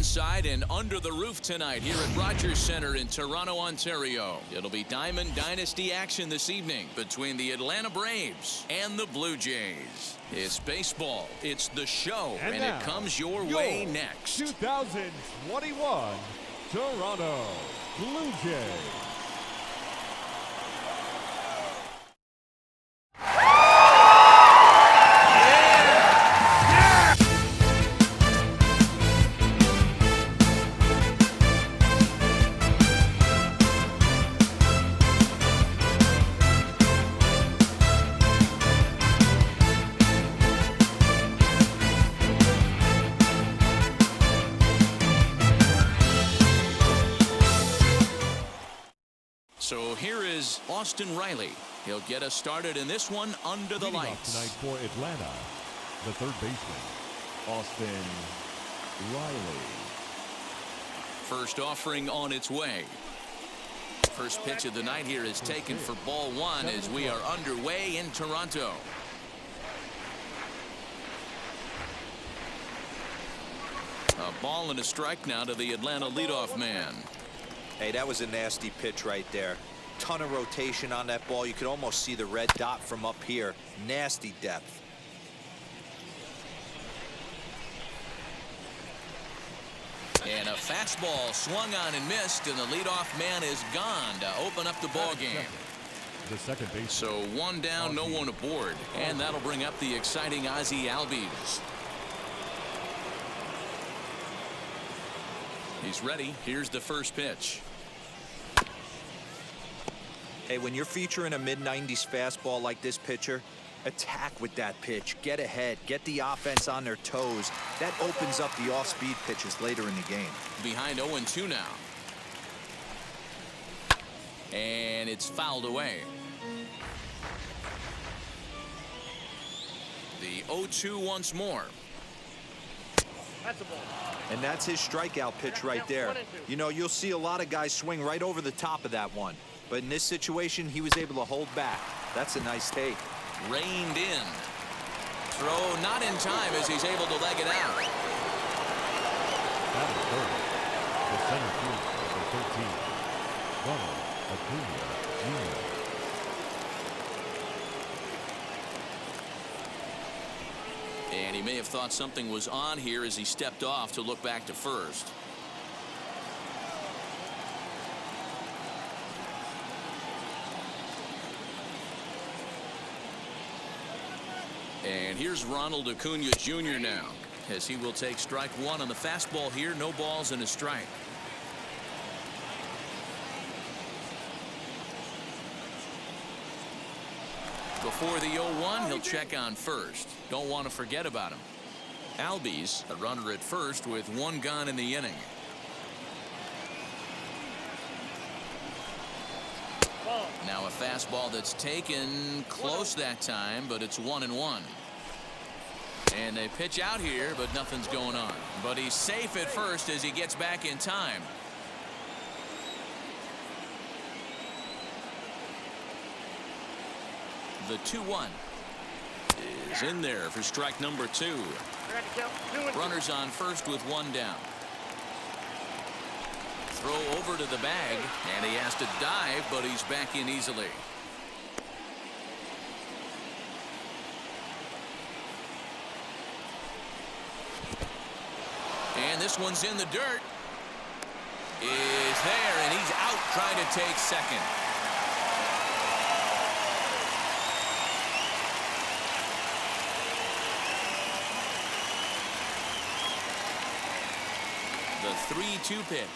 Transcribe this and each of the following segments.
inside and under the roof tonight here at Rogers Center in Toronto, Ontario. It'll be Diamond Dynasty action this evening between the Atlanta Braves and the Blue Jays. It's baseball. It's the show, and now, it comes your way next. 2021 Toronto Blue Jays. So here is Austin Riley. He'll get us started in this one under the lights. Tonight for Atlanta, the third baseman, Austin Riley. First offering on its way. First pitch of the night here is taken for ball one as we are underway in Toronto. A ball and a strike now to the Atlanta leadoff man. Hey, that was a nasty pitch right there. Ton of rotation on that ball. You could almost see the red dot from up here. Nasty depth. And a fastball swung on and missed, and the leadoff man is gone to open up the ball game. The second base. So one down, no one aboard, and that'll bring up the exciting Ozzie Albies. He's ready. Here's the first pitch. Hey, when you're featuring a mid-90s fastball like this pitcher, attack with that pitch. Get ahead. Get the offense on their toes. That opens up the off-speed pitches later in the game. Behind 0-2 now. And it's fouled away. The 0-2 once more. That's a ball. And that's his strikeout pitch right there. You know, you'll see a lot of guys swing right over the top of that one. But in this situation, he was able to hold back. That's a nice take. Reined in. Throw not in time as he's able to leg it out. That is third. The center fielder, number 13, Ronald Acuna Jr. And he may have thought something was on here as he stepped off to look back to first. And here's Ronald Acuna Jr. now, as he will take strike one on the fastball here. No balls and a strike. Before the 0-1, he'll check on first. Don't want to forget about him. Albies, a runner at first with one gone in the inning. Now a fastball that's taken close that time, but it's 1-1. And they pitch out here, but nothing's going on. But he's safe at first as he gets back in time. The 2-1 is in there for strike number 2. Runners on first with one down. Throw over to the bag, and he has to dive, but he's back in easily. And this one's in the dirt. Is there, and he's out trying to take second. The 3-2 pitch.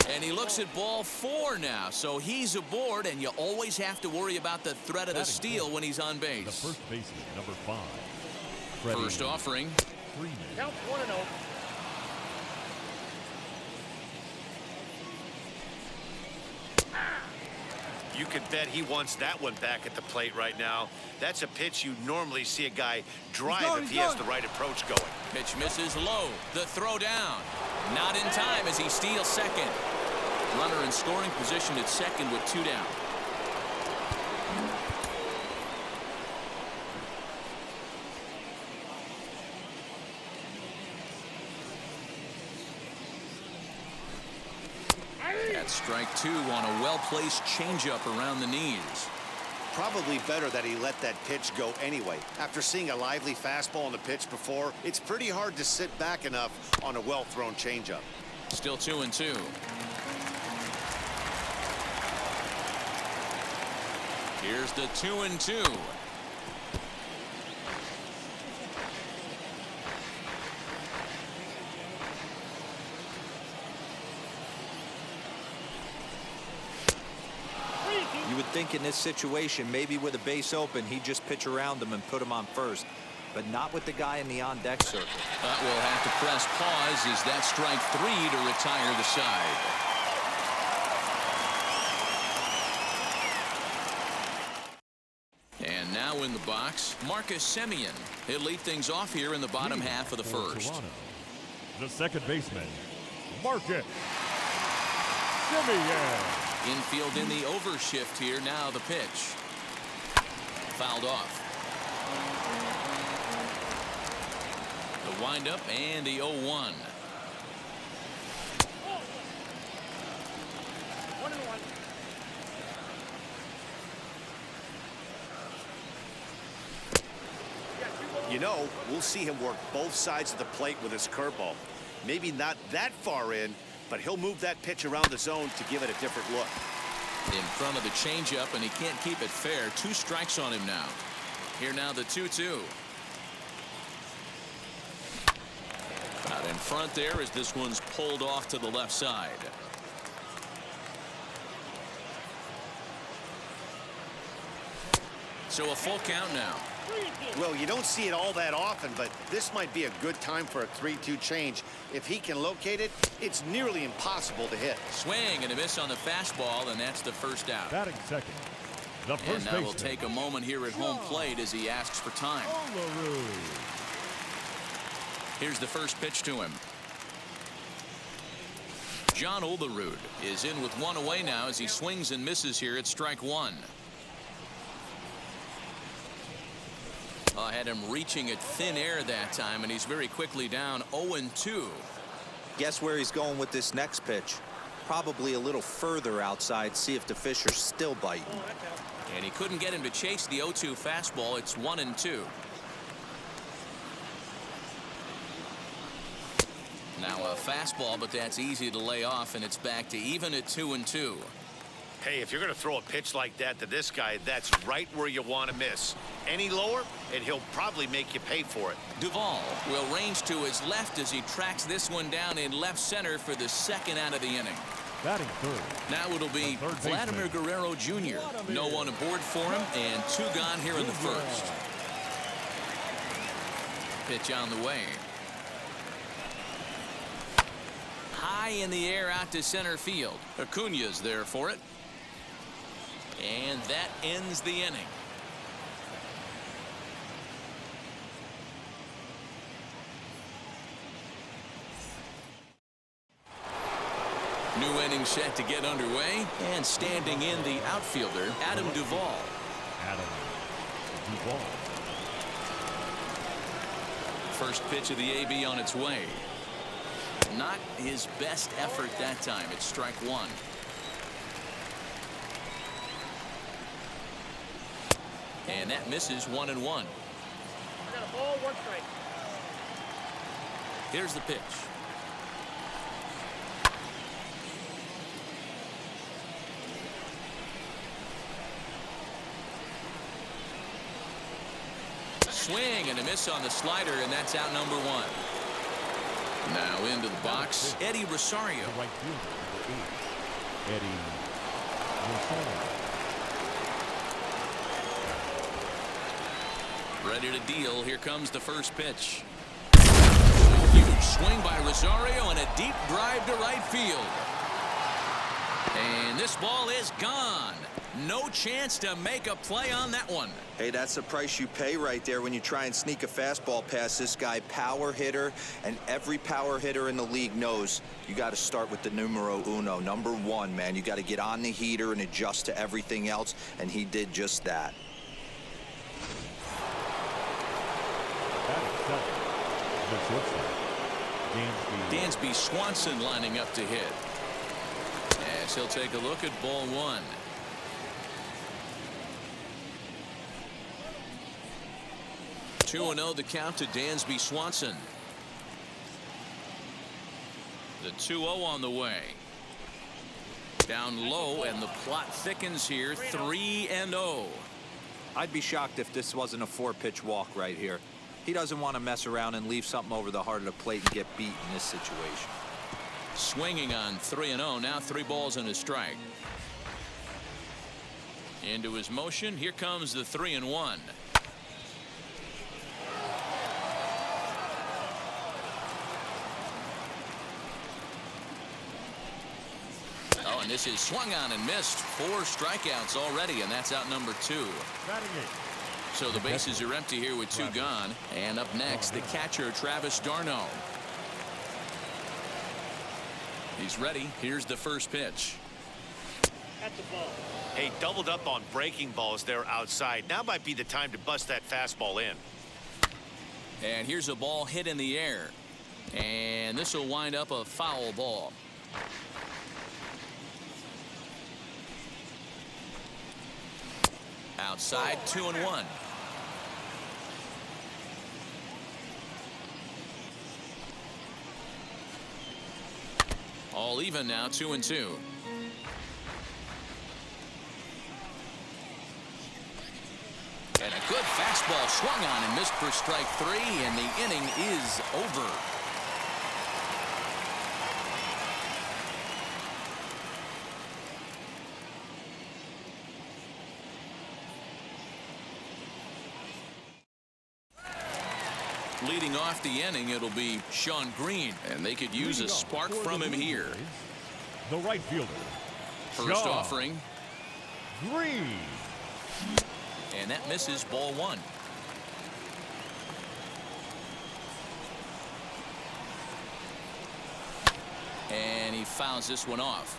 And he looks at ball 4 now, so he's aboard, and you always have to worry about the threat of the steal when he's on base. The first baseman, number 5. First offering. Count 1-0. You could bet he wants that one back at the plate right now. That's a pitch you normally see a guy drive if he has the right approach going. Pitch misses low. The throw down. Not in time as he steals second. Runner in scoring position at second with 2 down. That's strike 2 on a well-placed changeup around the knees. Probably better that he let that pitch go anyway. After seeing a lively fastball on the pitch before, it's pretty hard to sit back enough on a well-thrown changeup. Still 2-2. Here's the 2-2. You would think in this situation, maybe with a base open, he'd just pitch around him and put him on first, but not with the guy in the on-deck circle. But we'll have to press pause as that strike 3 to retire the side. And now in the box, Marcus Semien. He'll lead things off here in the bottom half of the first. Toronto, the second baseman, Marcus Semien. Infield in the overshift here. Now the pitch. Fouled off. The windup and the 0-1. 1-1. You know, we'll see him work both sides of the plate with his curveball. Maybe not that far in, but he'll move that pitch around the zone to give it a different look. In front of the changeup, and he can't keep it fair. 2 strikes on him now. Here now the 2-2. Out in front there as this one's pulled off to the left side. So a full count now. Well, you don't see it all that often, but this might be a good time for a 3-2 change. If he can locate it, it's nearly impossible to hit. Swing and a miss on the fastball, and that's the first out. Batting second, the And first now baseman, we'll take a moment here at home plate as he asks for time. Here's the first pitch to him. John Olerud is in with 1 away now as he swings and misses here at strike 1. I had him reaching at thin air that time, and he's very quickly down 0-2. Guess where he's going with this next pitch? Probably a little further outside, see if the fish are still biting. And he couldn't get him to chase the 0-2 fastball. It's 1-2. Now a fastball, but that's easy to lay off, and it's back to even at 2-2. Hey, if you're going to throw a pitch like that to this guy, that's right where you want to miss. Any lower, and he'll probably make you pay for it. Duvall will range to his left as he tracks this one down in left center for the second out of the inning. batting third. Now it'll be Vladimir Guerrero Jr. No one aboard for him, and 2 gone here in the first. Pitch on the way. High in the air out to center field. Acuna's there for it. And that ends the inning. New inning set to get underway, and standing in the outfielder, Adam Duvall. Adam Duvall. First pitch of the AB on its way. Not his best effort that time. It's strike 1. And that misses 1-1. I got a ball, 1 strike. Here's the pitch. Swing and a miss on the slider, and that's out number 1. Now into the box, Eddie Rosario. The right fielder, number 8, Eddie Rosario. Ready to deal. Here comes the first pitch. Huge swing by Rosario and a deep drive to right field. And this ball is gone. No chance to make a play on that one. Hey, that's the price you pay right there when you try and sneak a fastball past this guy. Power hitter, and every power hitter in the league knows you got to start with the numero uno, number 1, man. You got to get on the heater and adjust to everything else, and he did just that. The shortstop, Dansby Swanson lining up to hit. As he'll take a look at ball one. Two 2-0 the count to Dansby Swanson. The 2-0 on the way. Down low, and the plot thickens here. 3-0. I'd be shocked if this wasn't a 4-pitch walk right here. He doesn't want to mess around and leave something over the heart of the plate and get beat in this situation. Swinging on 3-0. Now 3 balls and a strike. Into his motion. Here comes the 3-1. Oh, and this is swung on and missed. 4 strikeouts already, and that's out number 2. So the bases are empty here with 2 gone. And up next, the catcher, Travis d'Arnaud. He's ready. Here's the first pitch. At the ball. Hey, doubled up on breaking balls there outside. Now might be the time to bust that fastball in. And here's a ball hit in the air. And this will wind up a foul ball. Outside, 2-1. All even now, 2-2. And a good fastball swung on and missed for strike 3, and the inning is over. Leading off the inning, it'll be Sean Green, and they could use a spark from him here. The right fielder. First offering. Green. And that misses, ball 1. And he fouls this one off.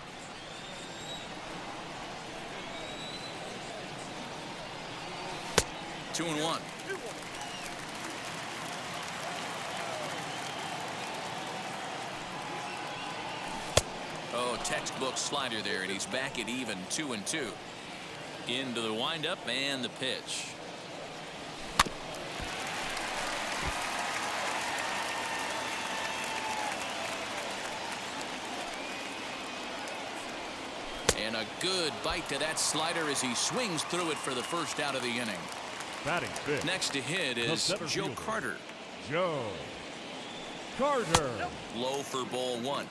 Two and 1. Oh, textbook slider there, and he's back at even, 2-2. Into the windup and the pitch. And a good bite to that slider as he swings through it for the first out of the inning. Batting fifth. Next to hit is Joe Carter. Joe Carter. Low for ball 1.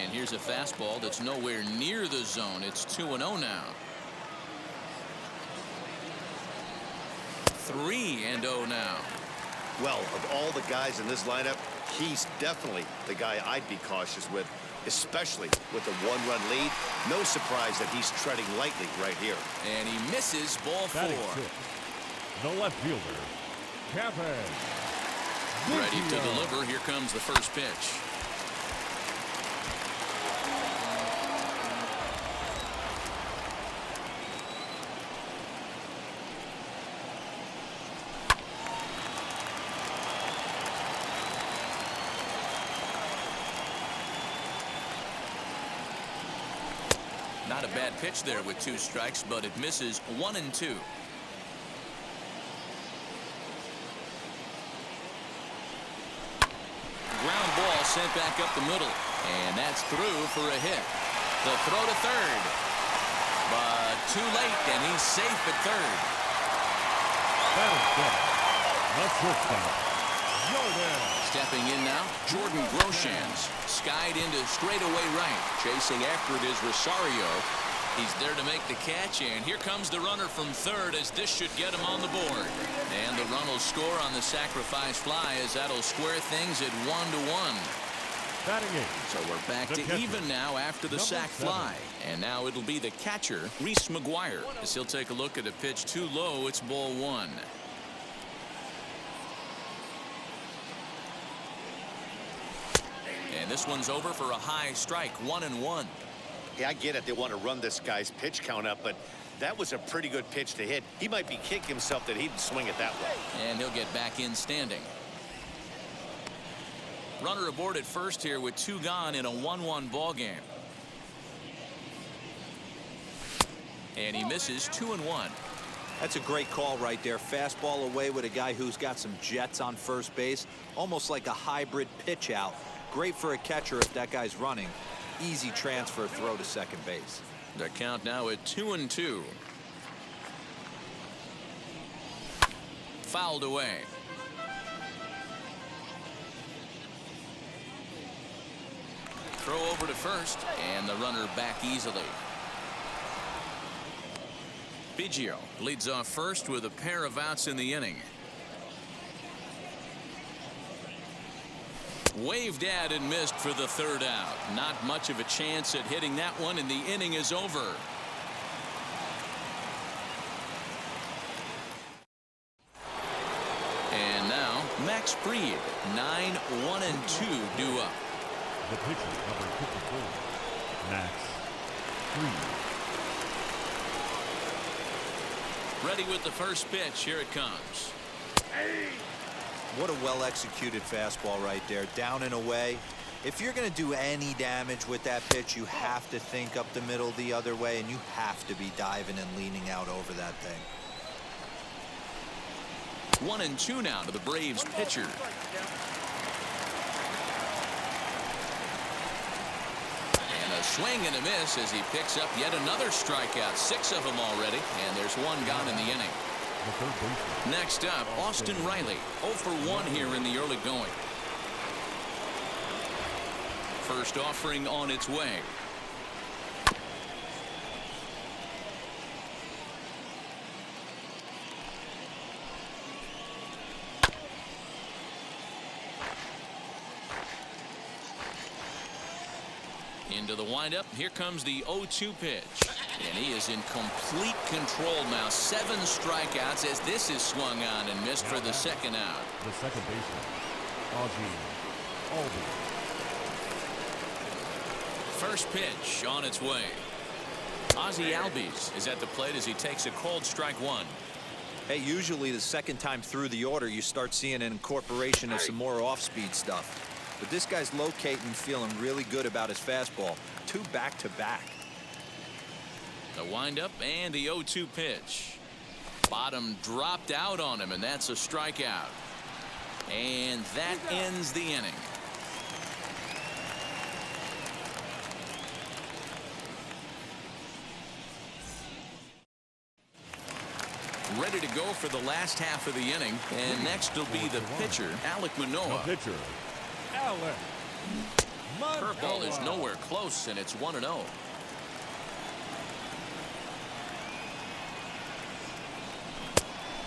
And here's a fastball that's nowhere near the zone. It's 2-0 now. 3-0 now. Well, of all the guys in this lineup, he's definitely the guy I'd be cautious with, especially with a 1-run lead. No surprise that he's treading lightly right here. And he misses, ball 4. The left fielder, Kevin. Ready to deliver. Here comes the first pitch. Not a bad pitch there with 2 strikes, but it misses, 1-2. Ground ball sent back up the middle, and that's through for a hit. The throw to third, but too late, and he's safe at third. That is good. The shortstop, Jordan. Stepping in now, Jordan Groshans. Skied into straightaway right. Chasing after it is Rosario. He's there to make the catch, and here comes the runner from third as this should get him on the board. And the run will score on the sacrifice fly as that'll square things at 1-1. Batting eighth. So we're back to even now after the sac fly. And now it'll be the catcher, Reese McGuire, as he'll take a look at a pitch too low. It's ball 1. And this one's over for a high strike, 1-1. Yeah, I get it. They want to run this guy's pitch count up, but that was a pretty good pitch to hit. He might be kicking himself that he didn't swing it that way. And he'll get back in standing. Runner aboard at first here with 2 gone in a 1-1 ball game. And he misses 2-1. That's a great call right there. Fastball away with a guy who's got some jets on first base. Almost like a hybrid pitch out. Great for a catcher if that guy's running. Easy transfer throw to second base. The count now at 2-2. Fouled away. Throw over to first, and the runner back easily. Biggio leads off first with a pair of outs in the inning. Waved at and missed for the 3rd out. Not much of a chance at hitting that one, and the inning is over. And now Max Fried, 9-1-2 due up. The pitcher, number 54, Max Fried. Ready with the first pitch. Here it comes. What a well-executed fastball right there. Down and away. If you're going to do any damage with that pitch, you have to think up the middle the other way, and you have to be diving and leaning out over that thing. 1-2 now to the Braves pitcher. And a swing and a miss as he picks up yet another strikeout. 6 of them already, and there's 1 gone in the inning. Next up, Austin Riley, 0 for 1 here in the early going. First offering on its way. Into the windup. Here comes the 0-2 pitch. And he is in complete control now. 7 strikeouts as this is swung on and missed for the 2nd out. The second baseman, Ozzie Albies. First pitch on its way. Ozzie Albies is at the plate as he takes a called strike 1. Hey, usually the second time through the order, you start seeing an incorporation of some more off-speed stuff. But this guy's locating, feeling really good about his fastball. 2 back-to-back. The windup and the 0-2 pitch. Bottom dropped out on him, and that's a strikeout. And that ends the inning. Ready to go for the last half of the inning. And next will be the pitcher, Alek Manoah. The pitcher, Alek Manoah. Curveball is nowhere close, and it's 1-0.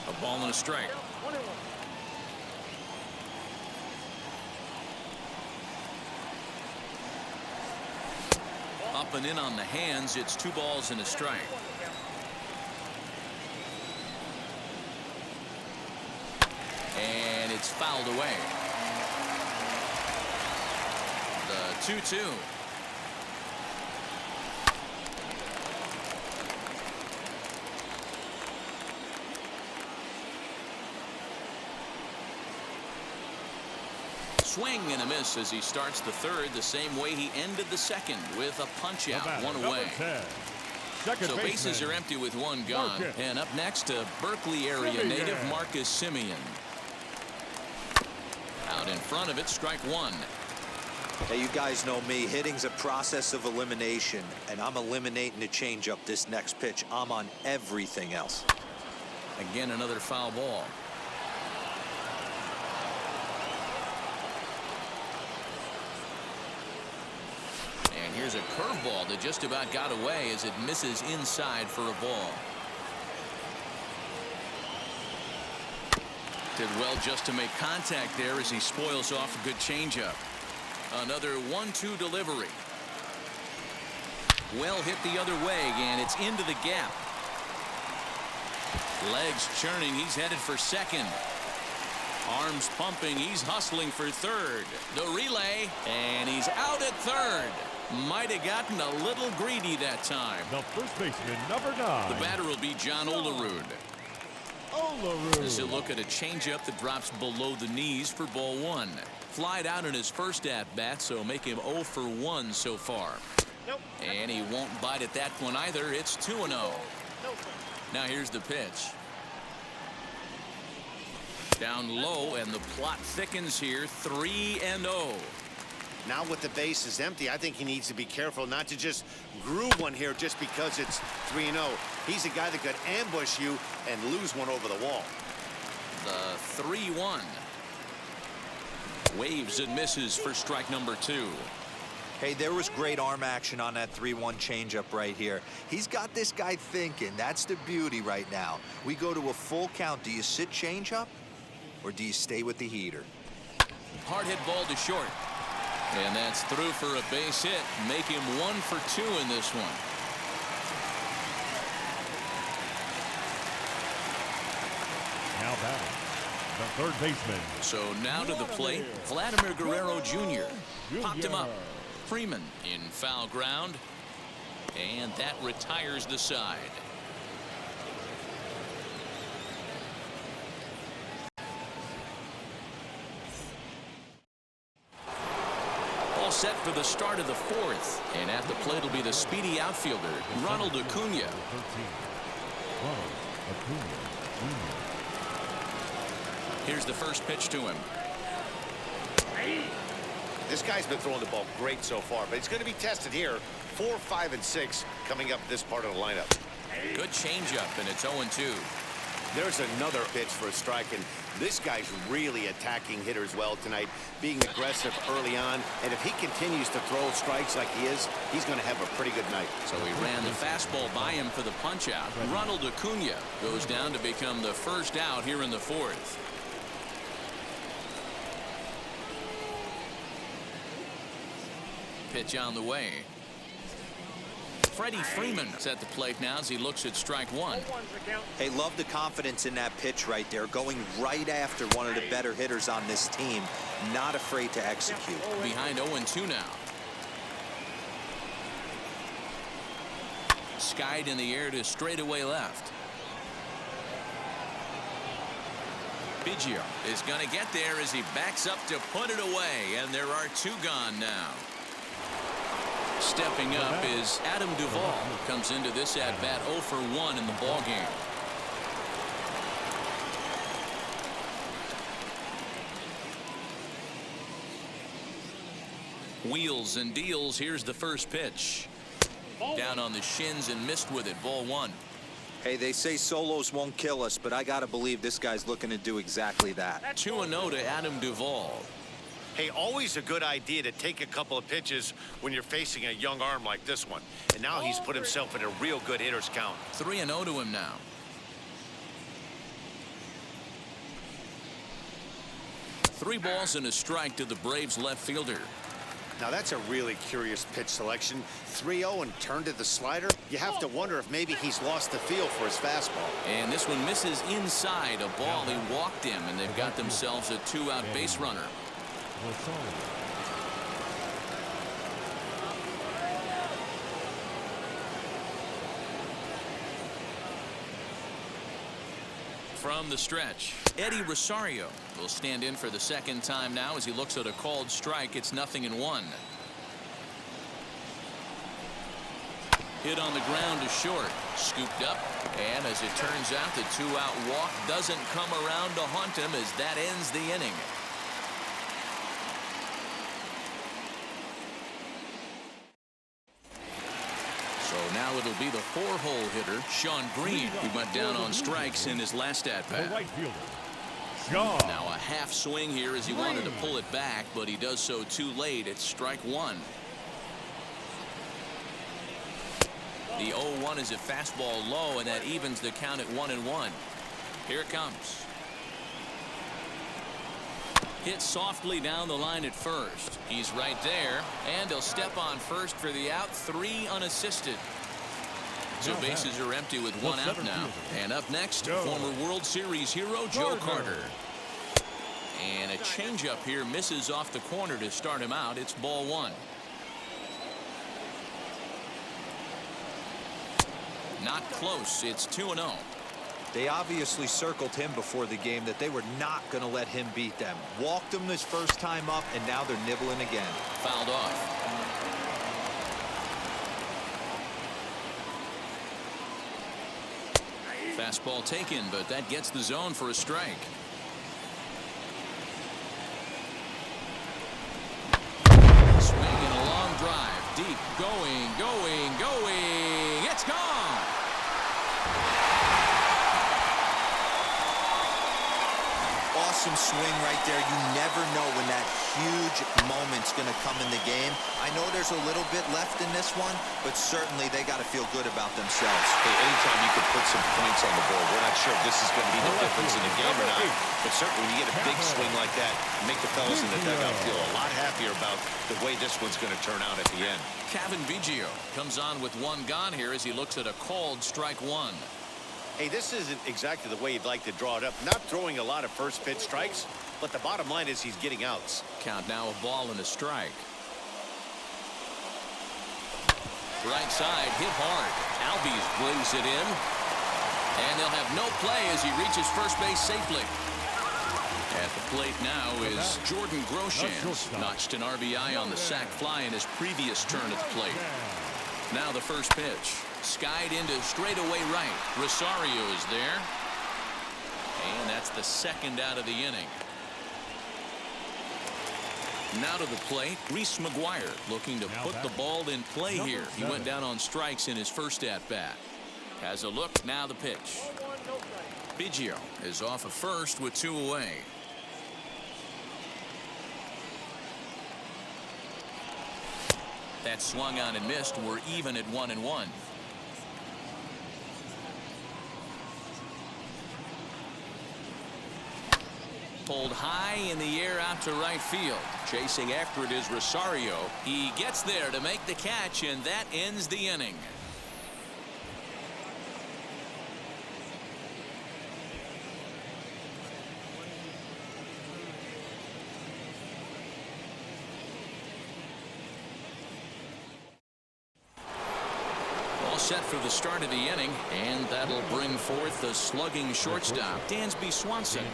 A ball and a strike. Up and in on the hands. It's 2 balls and a strike. And it's fouled away. The 2-2. Swing and a miss as he starts the 3rd the same way he ended the 2nd with a punch out, 1 away. So bases are empty with 1 gone. And up next, a Berkeley area native, Marcus Simeon. Out in front of it, strike 1. Hey, you guys know me. Hitting's a process of elimination, and I'm eliminating the changeup this next pitch. I'm on everything else. Again, another foul ball. And here's a curveball that just about got away as it misses inside for a ball. Did well just to make contact there as he spoils off a good changeup. Another 1-2 delivery. Well hit the other way, and it's into the gap. Legs churning. He's headed for 2nd. Arms pumping. He's hustling for 3rd. The relay, and he's out at 3rd. Might have gotten a little greedy that time. The first baseman, number 9. The batter will be John Olerud. As he'll look at a changeup that drops below the knees for ball one. Flied out in his first at-bat, so make him 0 for 1 so far. Nope. And he won't bite at that one either. It's 2-0. Now here's the pitch. Down low, and the plot thickens here. 3-0. Now with the bases empty, I think he needs to be careful not to just groove one here just because it's 3-0. He's a guy that could ambush you and lose one over the wall. The 3-1. Waves and misses for strike number 2. Hey, there was great arm action on that 3-1 changeup right here. He's got this guy thinking. That's the beauty right now. We go to a full count. Do you sit changeup or do you stay with the heater? Hard hit ball to short. And that's through for a base hit. Make him 1 for 2 in this one. Now batting, the third baseman. So now to the plate, Vladimir Guerrero Jr. Popped him up. Freeman in foul ground. And that retires the side. All set for the start of the fourth. And at the plate will be the speedy outfielder, Ronald Acuna. 13. Ronald Acuna Jr. Here's the first pitch to him. This guy's been throwing the ball great so far, but it's going to be tested here. 4, 5, and 6 coming up this part of the lineup. Good changeup, and it's 0-2. There's another pitch for a strike, and this guy's really attacking hitters well tonight, being aggressive early on. And if he continues to throw strikes like he is, he's going to have a pretty good night. So he ran the fastball by him for the punch out. Ronald Acuna goes down to become the first out here in the fourth. Pitch on the way. Freddie Freeman is at the plate now as he looks at strike one. Hey, love the confidence in that pitch right there. Going right after one of the better hitters on this team. Not afraid to execute. Behind 0-2 now. Skied in the air to straightaway left. Biggio is going to get there as he backs up to put it away, and there are 2 gone now. Stepping up is Adam Duvall. Comes into this at bat 0 for 1 in the ball game. Wheels and deals. Here's the first pitch. Down on the shins and missed with it. Ball 1. Hey, they say solos won't kill us, but I gotta believe this guy's looking to do exactly that. 2-0 to Adam Duvall. Hey, always a good idea to take a couple of pitches when you're facing a young arm like this one. And now he's put himself in a real good hitter's count. 3-0 to him now. Three balls and a strike to the Braves left fielder. Now that's a really curious pitch selection. 3-0 and turned to the slider. You have to wonder if maybe he's lost the feel for his fastball. And this one misses inside a ball. He walked him, and they've got themselves a 2-out base runner. From the stretch, Eddie Rosario will stand in for the second time now as he looks at a called strike. It's 0-1. Hit on the ground to short. Scooped up. And as it turns out, the 2-out walk doesn't come around to haunt him as that ends the inning. So now it'll be the 4-hole hitter, Sean Green, who went down on strikes in his last at-bat. Right fielder. Now a half swing here as he wanted to pull it back, but he does so too late. It's strike one. The 0-1 is a fastball low, and that evens the count at 1-1. Here it comes. Hit softly down the line at first. He's right there, and he'll step on first for the out. 3 unassisted. So bases are empty with 1 out now. And up next, former World Series hero Joe Carter. And a changeup here misses off the corner to start him out. It's ball 1. Not close. It's 2-0. They obviously circled him before the game that they were not going to let him beat them. Walked him this first time up, and now they're nibbling again. Fouled off. Fastball taken, but that gets the zone for a strike. Swinging a long drive. Deep. Going. It's gone. Awesome swing right there. You never know when that huge moment's going to come in the game. I know there's a little bit left in this one, but certainly they got to feel good about themselves. Hey, anytime you can put some points on the board, we're not sure if this is going to be the difference in the game or not, but certainly when you get a big swing like that, make the fellas in the dugout feel a lot happier about the way this one's going to turn out at the end. Kevin Biggio comes on with one gone here as he looks at a called strike one. Hey, this isn't exactly the way you'd like to draw it up. Not throwing a lot of first pitch strikes, but the bottom line is he's getting outs. Count now, a ball and a strike. Right side hit hard. Albies brings it in, and they'll have no play as he reaches first base safely. At the plate now is Jordan Groshans. Notched an RBI on the sac fly in his previous turn at the plate. Now the first pitch. Skied into straightaway right. Rosario is there. And that's the second out of the inning. Now to the plate, Reese McGuire looking to put the ball in play here. He went down on strikes in his first at-bat. Has a look, now the pitch. Biggio is off of first with 2 away. That swung on and missed. We're even at 1-1. Pulled high in the air out to right field. Chasing after it is Rosario. He gets there to make the catch, and that ends the inning. All set for the start of the inning, and that'll bring forth the slugging shortstop, Dansby Swanson.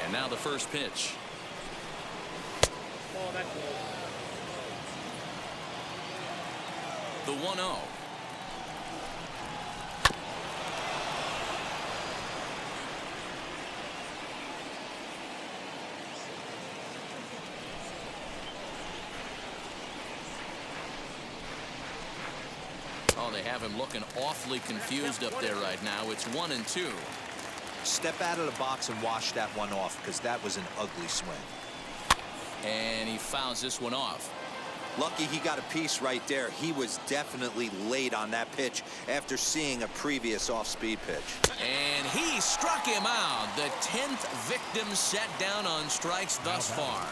And now the first pitch. Oh, that's low. The 1-0. Oh, they have him looking awfully confused up there right now. It's 1-2. Step out of the box and wash that one off, because that was an ugly swing. And he fouls this one off. Lucky he got a piece right there. He was definitely late on that pitch after seeing a previous off-speed pitch. And he struck him out. The 10th victim set down on strikes thus far.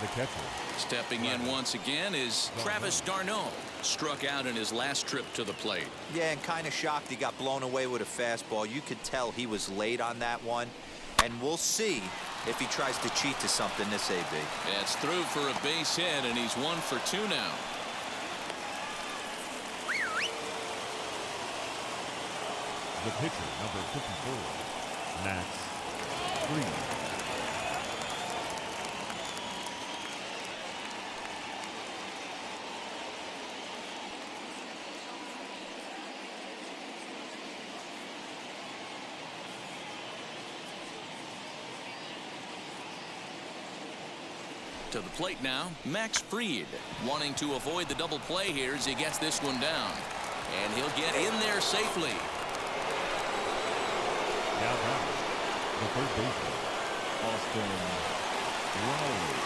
The catcher. Stepping in once again is Travis d'Arnaud. Struck out in his last trip to the plate. Yeah, and kind of shocked he got blown away with a fastball. You could tell he was late on that one. And we'll see if he tries to cheat to something this AB. It's through for a base hit, and he's 1 for 2 now. The pitcher, number 54, Max Fried. To the plate now, Max Fried, wanting to avoid the double play here as he gets this one down. And he'll get in there safely. Now back, the third baseman, Austin Riley.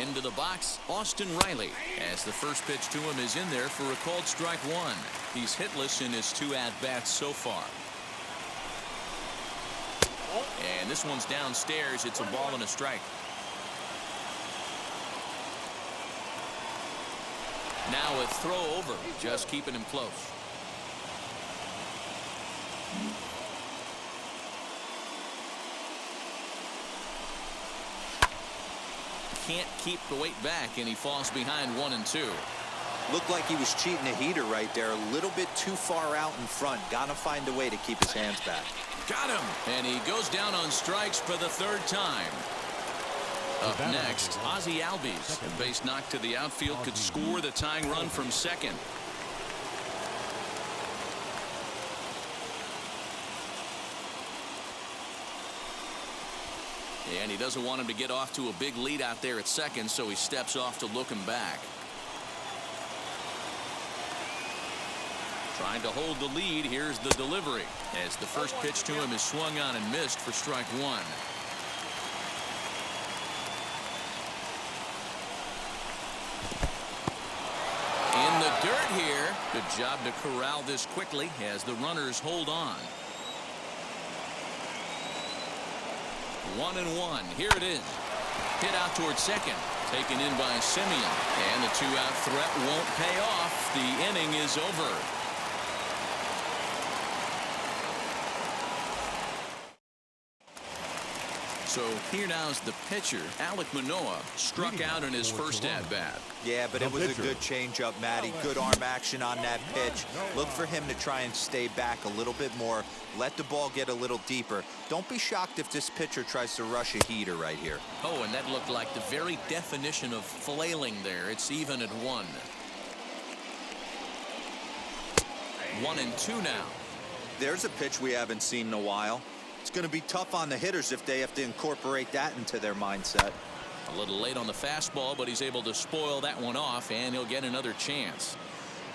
Into the box, Austin Riley, as the first pitch to him is in there for a called strike one. He's hitless in his 2 at-bats so far. And this one's downstairs. It's a ball and a strike. Now a throw over, just keeping him close. can't keep the weight back, and he falls behind 1-2. Looked like he was cheating a heater right there. A little bit too far out in front. Gotta find a way to keep his hands back. Got him. And he goes down on strikes for the third time. Up next, Ozzie Albies. A base knock to the outfield could score the tying run from second. And he doesn't want him to get off to a big lead out there at second, so he steps off to look him back. Trying to hold the lead. Here's the delivery as the first pitch to him is swung on and missed for strike one. In the dirt here. Good job to corral this quickly as the runners hold on. 1-1. Here it is. Hit out towards second. Taken in by Simeon. And the two-out threat won't pay off. The inning is over. So here now's the pitcher. Alek Manoah struck out in his first at-bat. Yeah, but it was a good changeup, Matty. Good arm action on that pitch. Look for him to try and stay back a little bit more. Let the ball get a little deeper. Don't be shocked if this pitcher tries to rush a heater right here. Oh, and that looked like the very definition of flailing there. It's even at 1. 1-2 now. There's a pitch we haven't seen in a while. It's going to be tough on the hitters if they have to incorporate that into their mindset. A little late on the fastball, but he's able to spoil that one off, and he'll get another chance.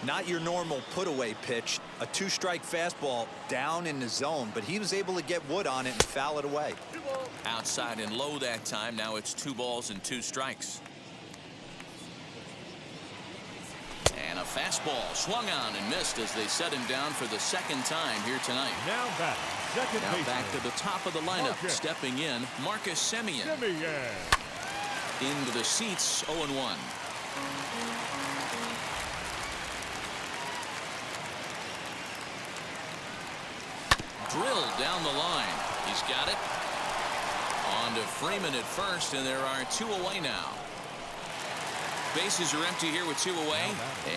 Not your normal put-away pitch. A two-strike fastball down in the zone, but he was able to get wood on it and foul it away. Outside and low that time. Now it's 2 balls and 2 strikes. And a fastball swung on and missed as they set him down for the second time here tonight. Now back to the top of the lineup. Stepping in, Marcus Semien. Into the seats, 0-1. Drilled down the line. He's got it. On to Freeman at first, and there are 2 away now. Bases are empty here with 2 away,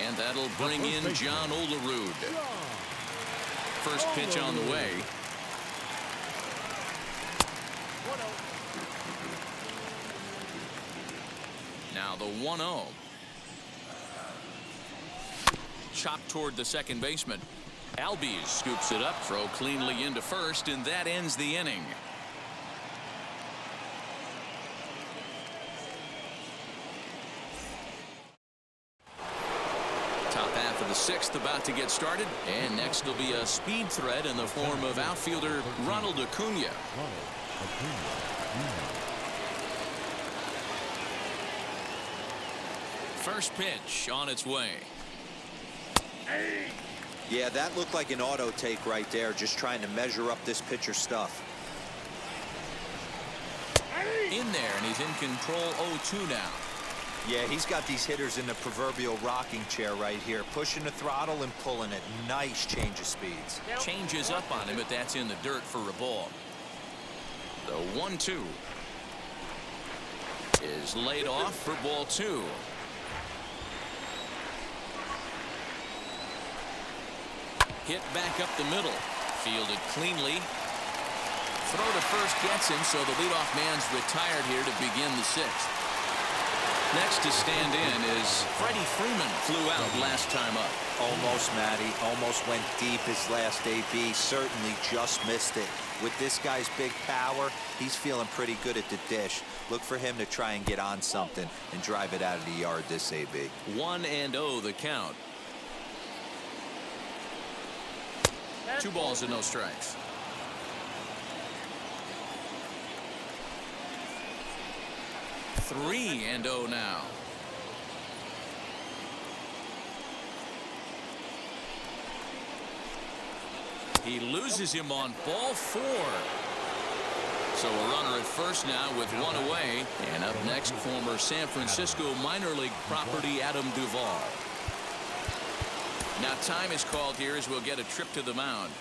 and that'll bring in John Olerud. First pitch on the way. Now the 1-0. Chopped toward the second baseman. Albies scoops it up, throw cleanly into first, and that ends the inning. Top half of the 6th about to get started, and next will be a speed threat in the form of outfielder Ronald Acuna. First pitch on its way. Yeah, that looked like an auto take right there, just trying to measure up this pitcher's stuff. In there, and he's in control. 0-2 now. Yeah, he's got these hitters in the proverbial rocking chair right here, pushing the throttle and pulling it. Nice change of speeds. Changes up on him, but that's in the dirt for a ball. The 1-2 is laid off for ball 2. Hit back up the middle. Fielded cleanly. Throw to first gets him, so the leadoff man's retired here to begin the 6th. Next to stand in is Freddie Freeman. Flew out last time up. Almost, Matty. Almost went deep his last AB. Certainly just missed it. With this guy's big power, he's feeling pretty good at the dish. Look for him to try and get on something and drive it out of the yard this AB. 1-0 the count. 2 balls and no strikes. 3-0 now. He loses him on ball 4. So a runner at first now with 1 away. And up next, former San Francisco minor league property Adam Duvall. Now time is called here as we'll get a trip to the mound.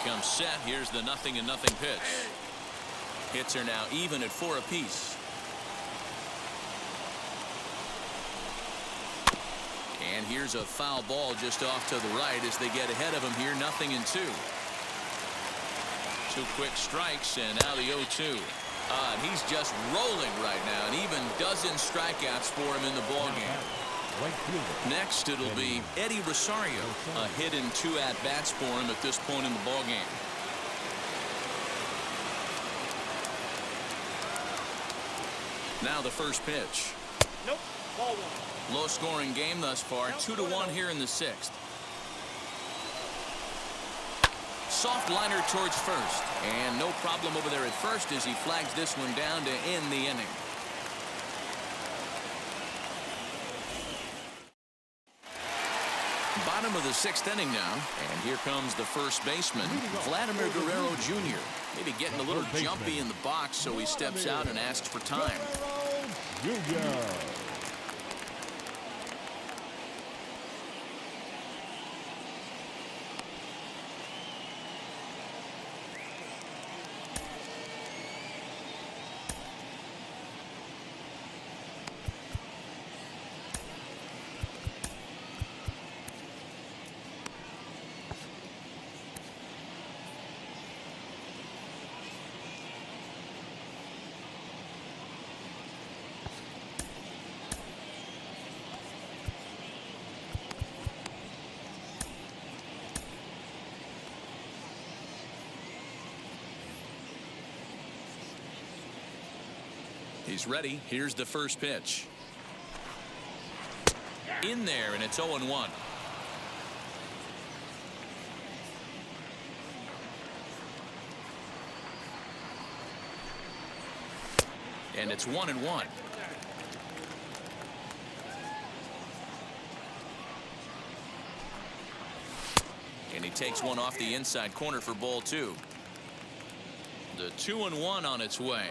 comes set. Here's the 0-0 pitch. Hits are now even at 4 apiece. And here's a foul ball just off to the right as they get ahead of him here. 0-2. 2 quick strikes, and now the 0-2. And he's just rolling right now, and even dozen strikeouts for him in the ballgame. Next, it'll be Eddie Rosario. A hit and 2 at-bats for him at this point in the ballgame. Now the first pitch. Nope. Ball 1. Low-scoring game thus far. 2-1 here in the 6th. Soft liner towards first, and no problem over there at first as he flags this one down to end the inning. Bottom of the 6th inning now, and here comes the first baseman, Vladimir Guerrero Jr. Maybe getting a little jumpy in the box, so he steps out and asks for time. He's ready. Here's the first pitch. In there, and it's 0-1. And it's 1-1. And he takes one off the inside corner for ball 2. The 2-1 on its way.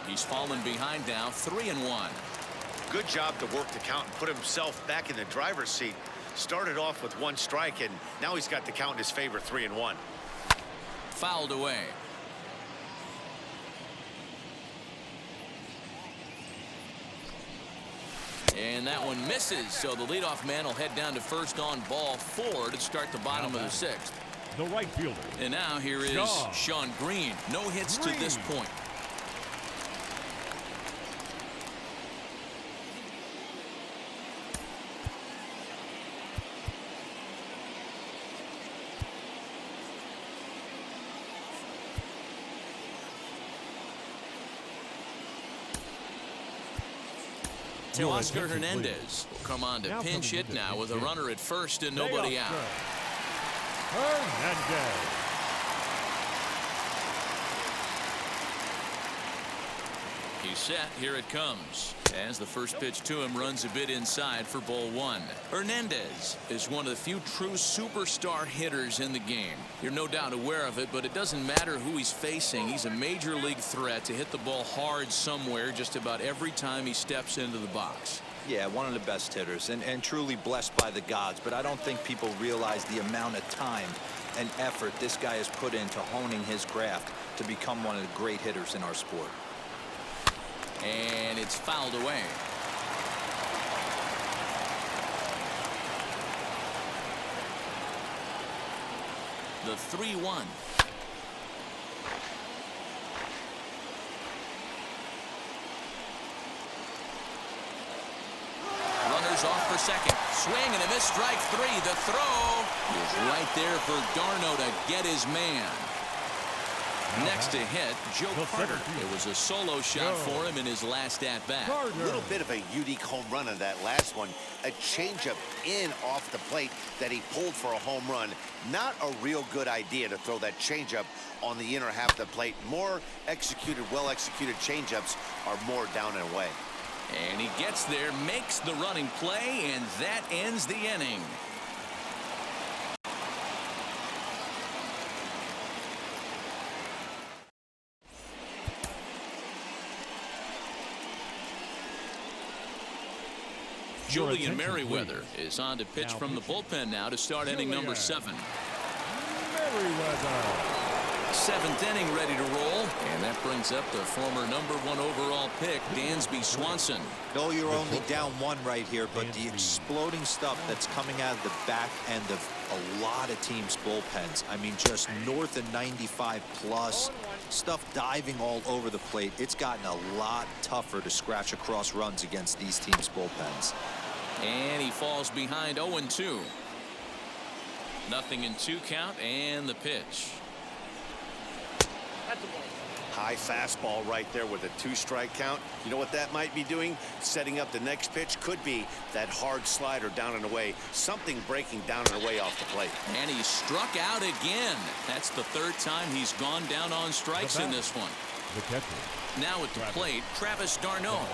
He's fallen behind now, 3-1. Good job to work the count and put himself back in the driver's seat. Started off with 1 strike, and now he's got the count in his favor, 3-1. Fouled away. And that one misses, so the leadoff man will head down to first on ball 4 to start the bottom of the 6th. The right fielder. And now here is Sean Green. No hits to this point. Teoscar Hernandez will come on to pinch hit now with a runner at first and nobody out. Hernandez. He's set. Here it comes. As the first pitch to him runs a bit inside for ball 1. Hernandez is one of the few true superstar hitters in the game. You're no doubt aware of it, but it doesn't matter who he's facing. He's a major league threat to hit the ball hard somewhere just about every time he steps into the box. Yeah, one of the best hitters and truly blessed by the gods, but I don't think people realize the amount of time and effort this guy has put into honing his craft to become one of the great hitters in our sport. And it's fouled away. The 3-1. Runners off for second. Swing and a miss, strike 3. The throw is right there for Darno to get his man. Next to hit, Joe Carter. It was a solo shot for him in his last at-bat. A little bit of a unique home run on that last one. A changeup in off the plate that he pulled for a home run. Not a real good idea to throw that changeup on the inner half of the plate. More executed, well-executed changeups are more down and away. And he gets there, makes the running play, and that ends the inning. Julian Merriweather is on to pitch from the bullpen now to start inning number 7. Seventh inning ready to roll, and that brings up the former #1 overall pick, Dansby Swanson. No, you're only down 1 right here, but the exploding stuff that's coming out of the back end of a lot of teams' bullpens. I mean, just north of 95 plus, stuff diving all over the plate. It's gotten a lot tougher to scratch across runs against these teams' bullpens. And he falls behind 0-2. 0-2 count, and the pitch. High fastball right there with a 2-strike count. You know what that might be doing? Setting up the next pitch. Could be that hard slider down and away. Something breaking down and away off the plate. And he struck out again. That's the 3rd time he's gone down on strikes in this one. Now at the plate, Travis d'Arnaud.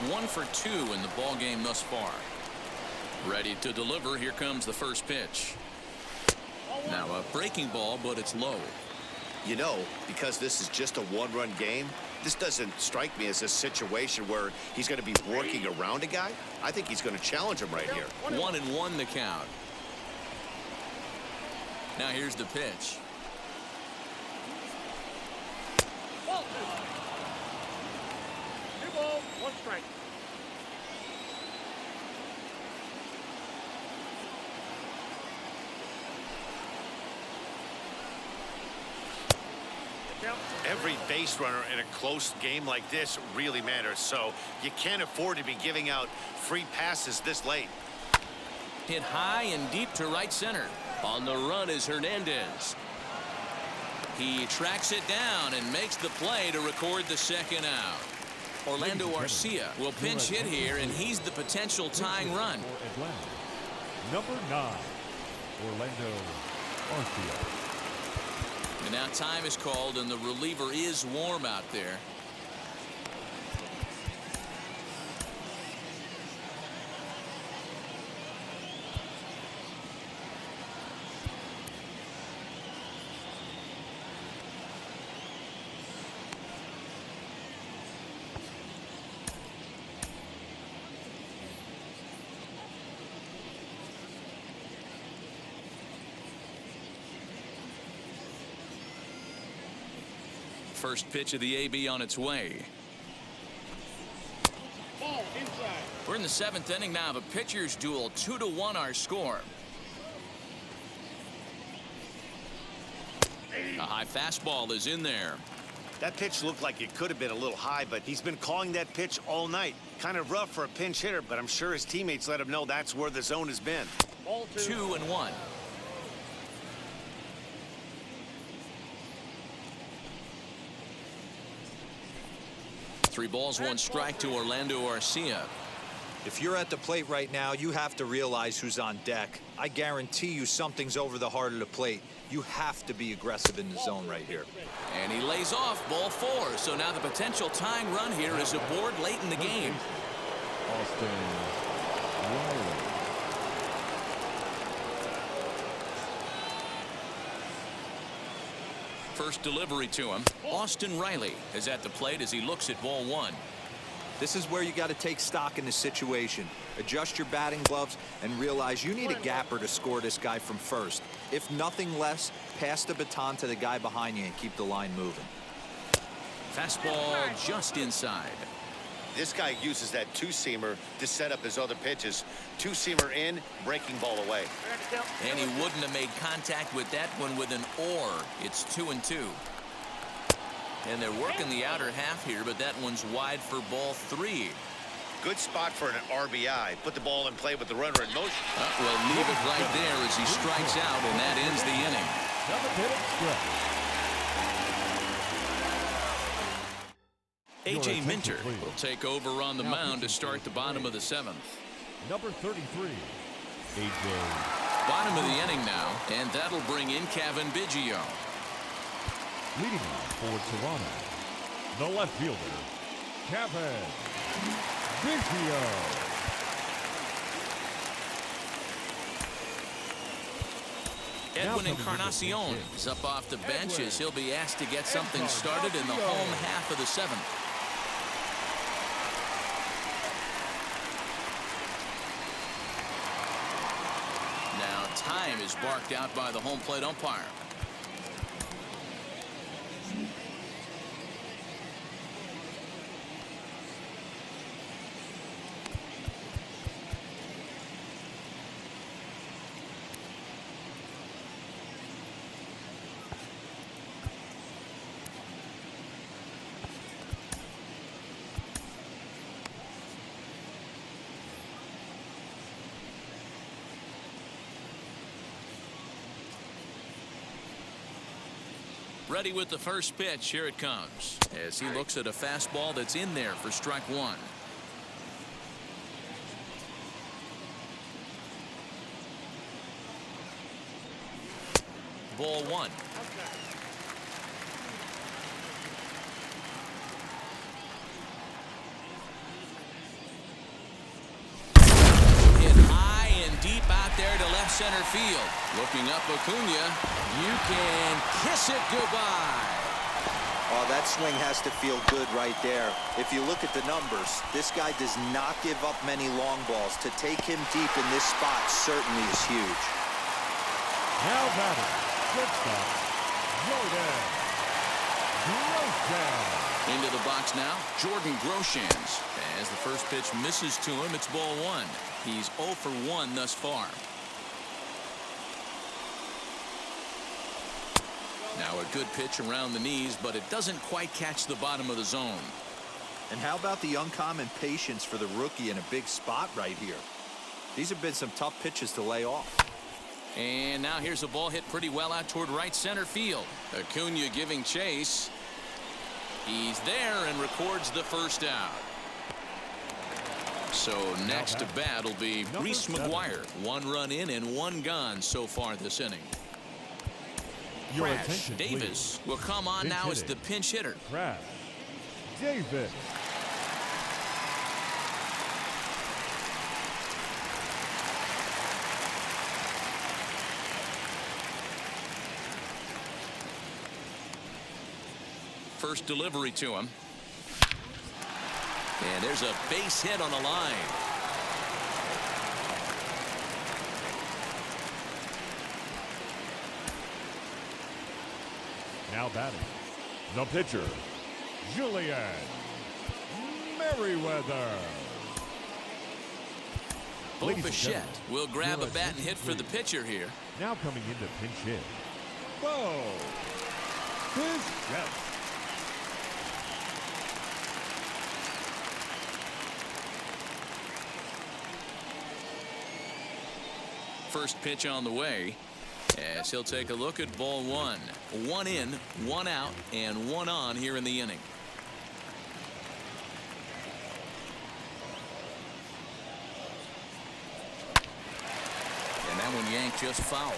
1 for 2 in the ball game thus far. Ready to deliver. Here comes the first pitch. Now a breaking ball, but it's low. You know, because this is just a 1-run game, this doesn't strike me as a situation where he's going to be working around a guy. I think he's going to challenge him right here. 1-1 the count. Now here's the pitch. Ball 2. 2 balls, 1 strike. Every base runner in a close game like this really matters, so you can't afford to be giving out free passes this late. Hit high and deep to right center. On the run is Hernandez. He tracks it down and makes the play to record the 2nd out. Orlando Arcia will pinch hit here, and he's the potential tying run. Number 9, Orlando Arcia. And now time is called, and the reliever is warm out there. First pitch of the AB on its way. Ball inside. We're in the 7th inning now of a pitcher's duel. 2-1 our score. A high fastball is in there. That pitch looked like it could have been a little high, but he's been calling that pitch all night. Kind of rough for a pinch hitter, but I'm sure his teammates let him know that's where the zone has been. Ball 2. 2-1. Three balls, 1 strike to Orlando Arcia. If you're at the plate right now, you have to realize who's on deck. I guarantee you something's over the heart of the plate. You have to be aggressive in the zone right here. And he lays off ball 4. So now the potential tying run here is aboard late in the game. Austin Riley. First delivery to him. Austin Riley is at the plate as he looks at ball 1. This is where you got to take stock in the situation. Adjust your batting gloves and realize you need a gapper to score this guy from first. If nothing less, pass the baton to the guy behind you and keep the line moving. Fastball just inside. This guy uses that 2-seamer to set up his other pitches. 2-seamer in, breaking ball away. And he wouldn't have made contact with that one with an or. It's 2-2. And they're working the outer half here, but that one's wide for ball 3. Good spot for an RBI. Put the ball in play with the runner in motion. Well, leave it right there as he strikes out, and that ends the inning. A.J. Minter will take over on the mound to start the bottom of the 7th. Number 33, A.J. Bottom of the inning now, and that'll bring in Kevin Biggio. Leading off for Toronto, the left fielder, Kevin Biggio. Edwin Encarnacion is up off the bench as he'll be asked to get something started in the home half of the 7th. Time is barked out by the home plate umpire. Ready with the first pitch. Here it comes as he looks at a fastball that's in there for strike one. Ball one. Hit high and deep out there to left center field. Looking up Acuna. You can kiss it goodbye. Oh, that swing has to feel good right there. If you look at the numbers, this guy does not give up many long balls. To take him deep in this spot certainly is huge. Now batting, shortstop, Jordan Groshans. Into the box now, Jordan Groshans. As the first pitch misses to him, it's ball one. He's 0 for 1 thus far. Now a good pitch around the knees, but it doesn't quite catch the bottom of the zone. And how about the uncommon patience for the rookie in a big spot right here? These have been some tough pitches to lay off. And now here's a ball hit pretty well out toward right center field. Acuna giving chase. He's there and records the first out. So next to bat will be Reese McGuire. 1 run in and 1 gone so far this inning. Your Crash attention, Davis please. will come on Pinch now as hitting. the pinch hitter. Crash Davis. First delivery to him. And there's a base hit on the line. Now batting, the pitcher, Julian Merriweather. Bo Ladies and Bichette gentlemen, will grab your a bat and hit for the attention, pitcher here. Now coming into pinch hit, Bo Bichette. First pitch on the way as he'll take a look at ball one. 1 in, 1 out, and 1 on here in the inning. And that one yanked just foul.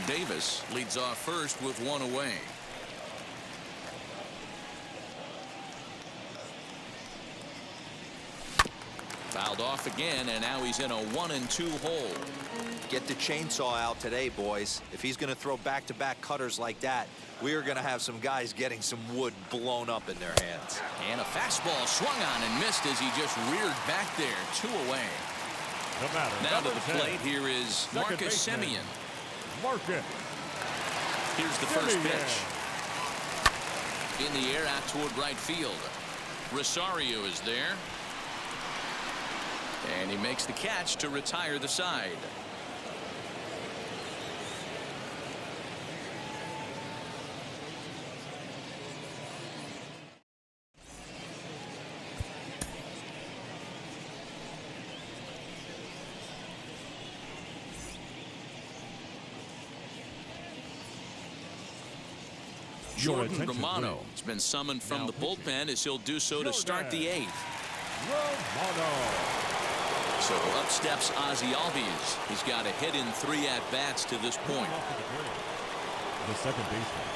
Davis leads off first with 1 away. Fouled off again, and now he's in a 1-2 hole. Get the chainsaw out today, boys. If he's going to throw back-to-back cutters like that, we are going to have some guys getting some wood blown up in their hands. And a fastball swung on and missed as he just reared back there. 2 away. The batter, Now to number the 10, plate, here is second Marcus baseman, Semien. Marcus. Here's the first Semien. pitch. In the air out toward right field. Rosario is there. And he makes the catch to retire the side. Jordan attention, Romano please. has been summoned from Now the pitching. bullpen as he'll do so to start the 8th. Romano. So up steps Ozzie Albies. He's got a hit in 3 at-bats to this point. The second baseman,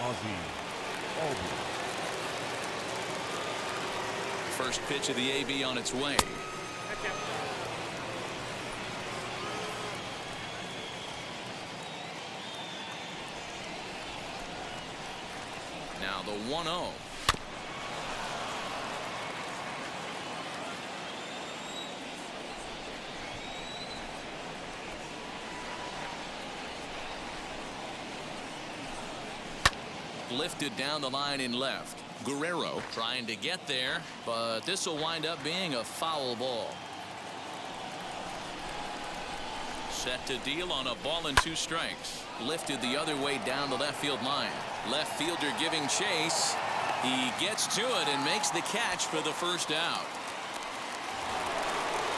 Ozzie Albies. First pitch of the AB on its way. Now the 1-0. lifted down the line in left. Guerrero trying to get there, but this will wind up being a foul ball. Set to deal on a ball and 2 strikes. Lifted the other way down the left field line. Left fielder giving chase. He gets to it and makes the catch for the first out.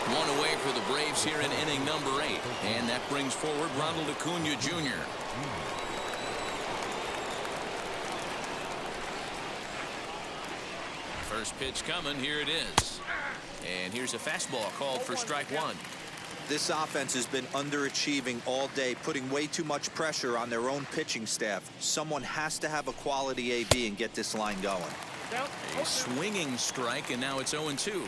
1 away for the Braves here in inning number 8. And that brings forward Ronald Acuna Jr. First pitch coming. Here it is. And here's a fastball called for strike 1. This offense has been underachieving all day, putting way too much pressure on their own pitching staff. Someone has to have a quality AB and get this line going. A swinging strike, and now it's 0-2.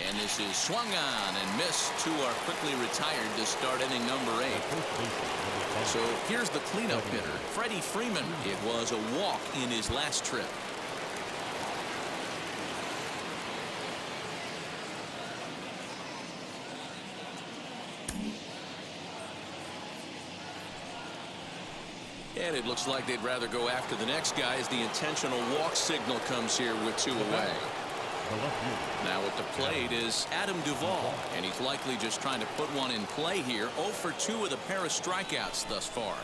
And this is swung on and missed. 2 are quickly retired to start inning number 8. So here's the cleanup hitter, Freddie Freeman. It was a walk in his last trip. And it looks like they'd rather go after the next guy as the intentional walk signal comes here with 2 away. Now at the plate is Adam Duvall, and he's likely just trying to put one in play here. 0 for 2 with a pair of strikeouts thus far.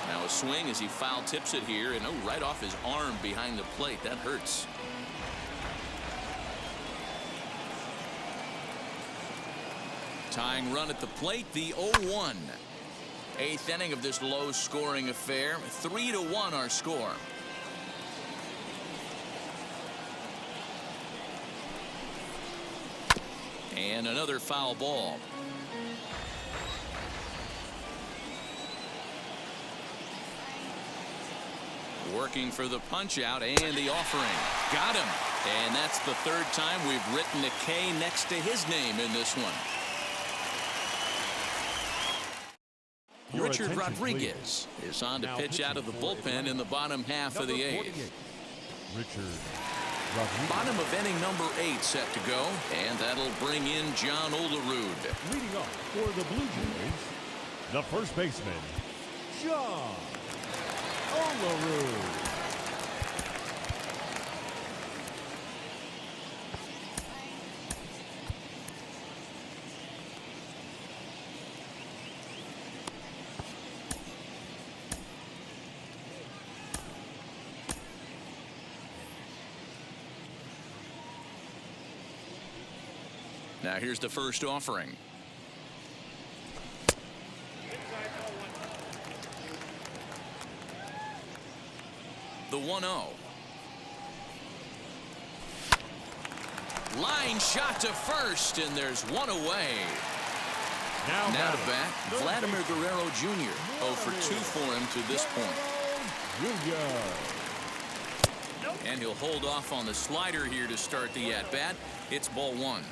Now a swing as he foul tips it here, and right off his arm behind the plate. That hurts. Tying run at the plate, the 0-1. 8th inning of this low-scoring affair. 3-1 our score. And another foul ball. Working for the punch-out and the offering. Got him. And that's the 3rd time we've written a K next to his name in this one. Richard Rodriguez is on to pitch out of the bullpen in the bottom half of the 8th. Richard Rodriguez. Bottom of inning number 8 set to go, and that'll bring in John Olerud. Leading off for the Blue Jays, the first baseman, John Olerud. Now here's the first offering. The 1-0. Line shot to first, and there's 1 away. Now to bat, Vladimir Guerrero Jr. 0 for 2 for him to this point. And he'll hold off on the slider here to start the at-bat. It's ball 1.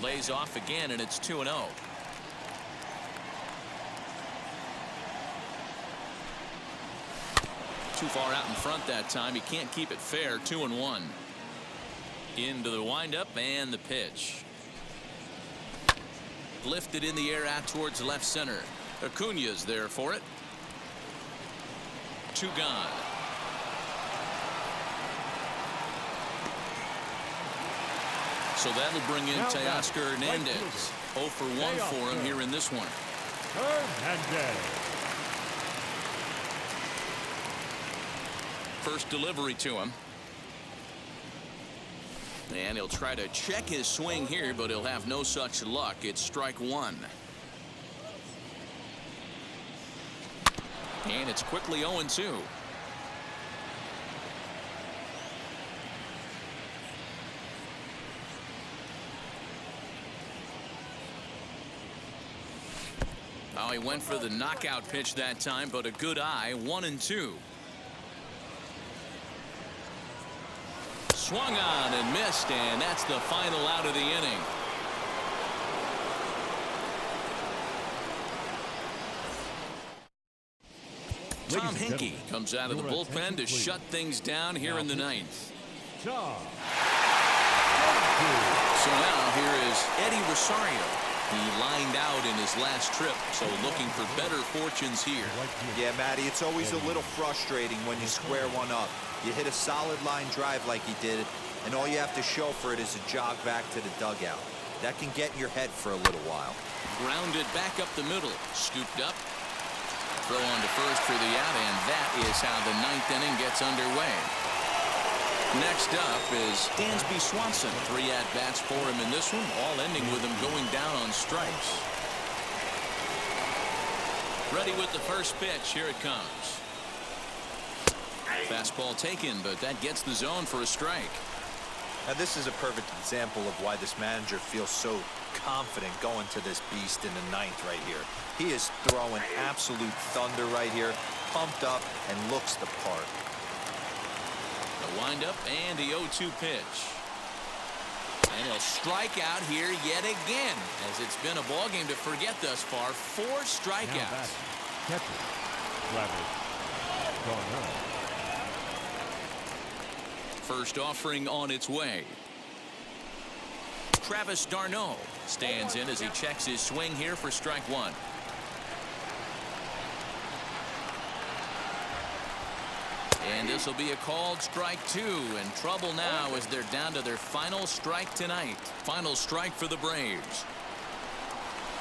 Lays off again, and it's 2-0. Too far out in front that time. He can't keep it fair. 2-1. Into the windup and the pitch. Lifted in the air out towards left center. Acuna's there for it. 2 gone. So that'll bring in Teoscar Hernandez. 0 for 1 for him here in this one. Hernandez. First delivery to him. And he'll try to check his swing here, but he'll have no such luck. It's strike 1. And it's quickly 0-2. Oh, he went for the knockout pitch that time, but a good eye. 1-2. Swung on and missed, and that's the final out of the inning. Tom Hinkie comes out of the bullpen to shut things down here in the 9th. John So now here is Eddie Rosario. He lined out in his last trip, so looking for better fortunes here. Yeah, Matty, it's always a little frustrating when you square one up. You hit a solid line drive like he did, and all you have to show for it is a jog back to the dugout. That can get in your head for a little while. Grounded back up the middle, scooped up. Throw on to first for the out, and that is how the ninth inning gets underway. Next up is Dansby Swanson. 3 at-bats for him in this one, all ending with him going down on strikes. Ready with the first pitch. Here it comes. Fastball taken, but that gets the zone for a strike. Now, this is a perfect example of why this manager feels so confident going to this beast in the ninth right here. He is throwing absolute thunder right here, pumped up, and looks the part. The windup and the 0-2 pitch. And he'll strike out here yet again, as it's been a ball game to forget thus far. 4 strikeouts. Catcher, Travis Darno. First offering on its way. Travis d'Arnaud stands in as he checks his swing here for strike 1. And this will be a called strike 2, and trouble now as they're down to their final strike tonight. Final strike for the Braves.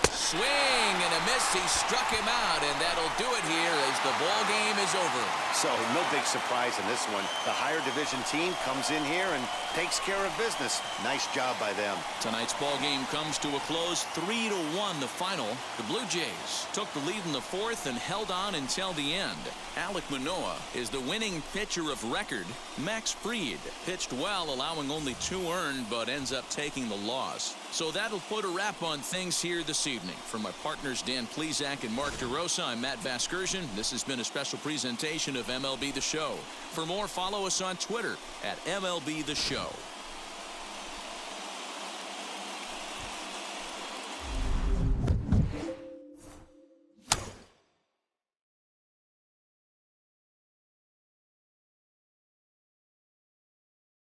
Swing and a miss. He struck him out, and that'll do it here as the ball game is over. So no big surprise in this one. The higher division team comes in here and takes care of business. Nice job by them. Tonight's ball game comes to a close, 3-1 the final. The Blue Jays took the lead in the 4th and held on until the end. Alek Manoah is the winning pitcher of record. Max Fried pitched well, allowing only 2 earned, but ends up taking the loss. So that'll put a wrap on things here this evening. For my partners Dan Plesac and Mark DeRosa, I'm Matt Vasgersian. This has been a special presentation of MLB The Show. For more, follow us on Twitter at MLB The Show.